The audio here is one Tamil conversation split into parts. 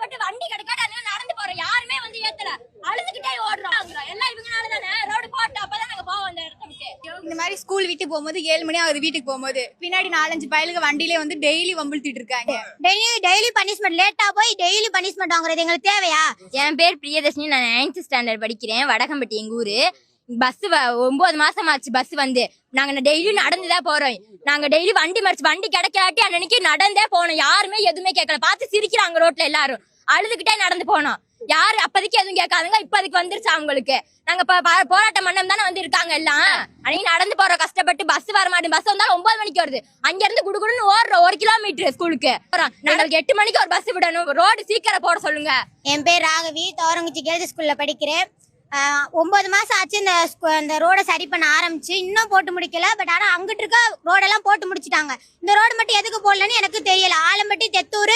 கஷ்டப்பட்டு வண்டி கிடைக்காது அதனால நடந்து போறோம். யாருமே வந்து ஏத்தல, அழுதுகிட்டே ஓடுறோம். எல்லாம் இவங்கனால தானே. ரோடு போட்டு அப்பதான் நாங்க போவோம் அந்த இடத்த விட்டு. இந்த மாதிரி ஸ்கூல் விட்டு போகும்போது 7 மணி ஆகுது வீட்டுக்கு போகும்போது, பின்னாடி 4-5 பயலுக்கு வண்டியிலே வந்து டெய்லி வம்பிழுத்திட்டு இருக்காங்க. டெய்லி பனிஷ்மெண்ட், லேட்டா போய் டெய்லி பனிஷ்மெண்ட் வாங்குறது எங்களுக்கு தேவையா? என் பேர் பிரியதர்ஷினி, நான் 9th ஸ்டாண்டர்ட் படிக்கிறேன். வடகம்பட்டி எங்க ஊரு. பஸ் 9 மாசம் ஆச்சு பஸ் வந்து. நாங்க டெய்லி நடந்துதான் போறோம். நாங்க டெய்லி வண்டி மறிச்சு வண்டி கிடைக்காட்டி அன்னைக்கு நடந்தே போனோம். யாருமே எதுவுமே கேட்கல. பார்த்து சிரிக்கிறாங்க ரோட்ல எல்லாரும். அழுதுகிட்டே நடந்து போனோம். யாரு அப்போதைக்கு எதுவும் கேட்காதுங்க. இப்ப அதுக்கு வந்துருச்சு அவங்களுக்கு. நாங்க போராட்டம் மண்டம் தானே வந்து இருக்காங்க எல்லாம். அன்னைக்கு நடந்து போறோம் கஷ்டப்பட்டு. பஸ் வர மாட்டேன். பஸ் வந்தாலும் 9 மணிக்கு வருது. அங்க இருந்து குடுகுடுன்னு ஓடுறோம் 1 கிலோமீட்டர் ஸ்கூலுக்கு. நாங்களுக்கு 8 மணிக்கு ஒரு பஸ் விடணும். ரோடு சீக்கிரம் போட சொல்லுங்க. என் பேர் ராகவி, தோரங்குச்சி கேர்ள்ஸ் ஸ்கூல்ல படிக்கிறேன். 9 மாசம் ஆச்சு இந்த ரோட சரி பண்ண ஆரம்பிச்சு. இன்னும் போட்டு முடிக்கல. பட் ஆனா அங்கிட்டு இருக்க ரோடெல்லாம் போட்டு முடிச்சிட்டாங்க. இந்த ரோடு மட்டும் எதுக்கு போடலன்னு எனக்கு தெரியல. ஆலம்பட்டி, தெத்தூர்,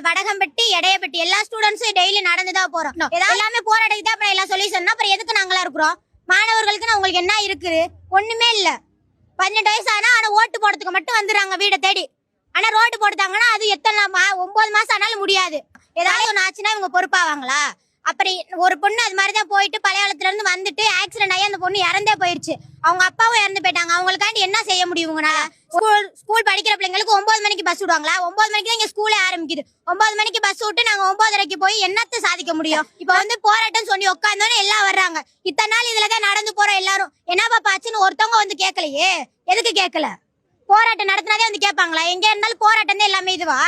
வடகம்பட்டி, எடையப்பட்டி எல்லா ஸ்டூடெண்ட்ஸும் டெய்லி நடந்துதான் போறோம். எல்லாமே போராட்டத்துக்கு தான் அப்புறம் எல்லாம் சொல்யூஷன். அப்புறம் எதுக்கு நாங்களா இருக்கிறோம்? மாணவர்களுக்கு உங்களுக்கு என்ன இருக்குது? ஒண்ணுமே இல்ல. 18 வயசு ஆனா ஓட்டு போடுறதுக்கு மட்டும் வந்துடுறாங்க வீடை தேடி. ஆனா ரோடு போட்டாங்கன்னா அது எத்தனை 9 மாசம் ஆனாலும் முடியாது. ஏதாவது ஒன்று ஆச்சுன்னா இவங்க பொறுப்பாவாங்களா? அப்படி ஒரு பொண்ணு அது மாதிரிதான் போயிட்டு பழையாளத்துல இருந்து வந்துட்டு ஆக்சிடென்ட் ஆகி அந்த பொண்ணு இறந்தே போயிருச்சு. அவங்க அப்பாவும் இறந்து போயிட்டாங்க. அவங்களுக்காண்டி என்ன செய்ய முடியும் இவங்கனால? ஸ்கூல் படிக்கிற பிள்ளைங்களுக்கு 9 மணிக்கு பஸ் விடுவாங்களா? 9 மணிக்கு தான் இங்க ஸ்கூலே ஆரம்பிக்குது. 9 மணிக்கு பஸ் விட்டு நாங்க 9:30க்கு போய் என்னத்த சாதிக்க முடியும்? இப்ப வந்து போராட்டம் சொல்லி உட்காந்தோன்னு எல்லாம் வர்றாங்க. இத்தனை நாள் இதுலதான் நடந்து போறோம் எல்லாரும். என்னப்பா பாச்சுன்னு ஒருத்தவங்க வந்து கேட்கலையே. எதுக்கு கேட்கல? போராட்டம் நடத்தினாதே வந்து கேட்பாங்களா? எங்க இருந்தாலும் போராட்டம் தான் எல்லாமே. இதுவா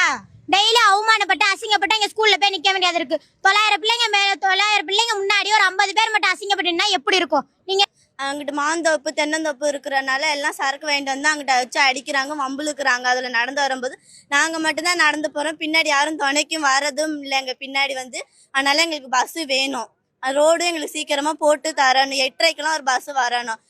டெய்லி அவமானப்பட்டு அசிங்கப்பட்டு எங்க ஸ்கூல்ல போய் நிக்க வேண்டியது இருக்கு. 900 பிள்ளைங்க முன்னாடி ஒரு 50 பேர் மட்டும் அசிங்கப்பட்டுனா எப்படி இருக்கும்? நீங்க அங்கிட்டு மாந்தோப்பு தென்னந்தோப்பு இருக்கிறனால எல்லாம் சரக்கு வாங்கிட்டு வந்து அங்கிட்ட வச்சு அடிக்கிறாங்க, வம்புழுக்கிறாங்க. அதுல நடந்து வரும்போது நாங்க மட்டும்தான் நடந்து போறோம். பின்னாடி யாரும் துணைக்கும் வரதும் இல்லை எங்க பின்னாடி வந்து. அதனால எங்களுக்கு பஸ் வேணும். ரோடு எங்களுக்கு சீக்கிரமா போட்டு தரணும். 8:30க்கெல்லாம் ஒரு பஸ் வரணும்.